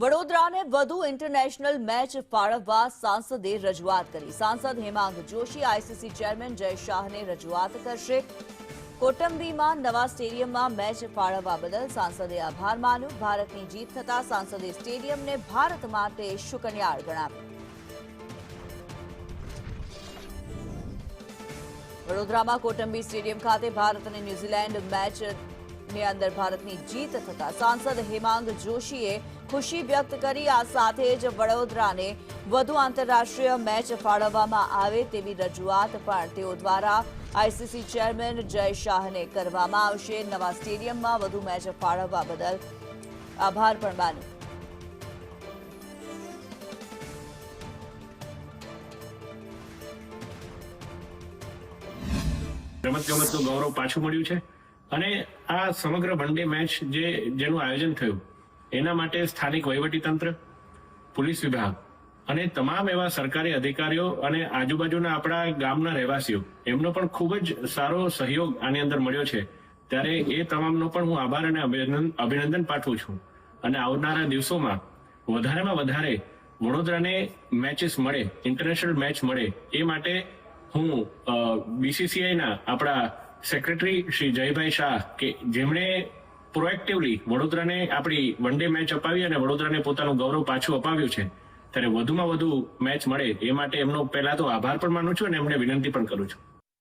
વડોદરાને વધુ international match ફાળવવા સાંસદે રજૂઆત કરી। સાંસદ હેમાંગ જોશી આઈસીસી ચેરમેન જય શાહને રજૂઆત કરશે। કોટંબીમાં નવા સ્ટેડિયમમાં મેચ ફાળવવા બદલ સાંસદે આભાર માન્યો। ભારતની જીત થતા સાંસદે સ્ટેડિયમને ભારત માટે શુકનિયાળ ગણાવ્યું। વડોદરામાં કોટંબી સ્ટેડિયમ ખાતે ભારત અને ન્યૂઝીલેન્ડ મેચની અંદર ભારતની જીત થતા સાંસદ હેમાંગ જોશીએ ખુશી વ્યક્ત કરી। આ સાથે જ વડોદરાને વધુ આંતરરાષ્ટ્રીય મેચ ફાળવવામાં આવે તેવી રજૂઆત પણ તેઓ દ્વારા આઈસીસી ચેરમેન જય શાહને કરવામાં આવશે। નવા સ્ટેડિયમમાં વધુ મેચ ફાળવવા બદલ આભાર પણ માન્યો। રમતગમતનું ગૌરવ પાછું મળ્યું છે અને આ સમગ્ર વન ડે મેચ જેનું આયોજન થયું એના માટે સ્થાનિક વહીવટીતંત્ર, પોલીસ વિભાગ અને તમામ એવા સરકારી અધિકારીઓ અને આજુબાજુના આપણા ગામના રહેવાસીઓ એમનો પણ ખૂબ જ સારો સહયોગ આની અંદર મળ્યો છે। ત્યારે એ તમામનો પણ હું આભાર અને અભિનંદન પાઠવું છું અને આવનારા દિવસોમાં વધારેમાં વધારે વડોદરાને મેચીસ મળે, ઇન્ટરનેશનલ મેચ મળે એ માટે હું બીસીસીઆઈના આપણા સેક્રેટરી શ્રી જયભાઈ શાહ કે જેમણે પ્રોએક્ટિવલી વડોદરાને આપણી વન ડે મેચ અપાવી અને વડોદરાને પોતાનું ગૌરવ પાછું અપાવ્યું છે, ત્યારે વધુમાં વધુ મેચ મળે એ માટે એમનો પહેલા તો આભાર પણ માનું છું અને એમને વિનંતી પણ કરું છું।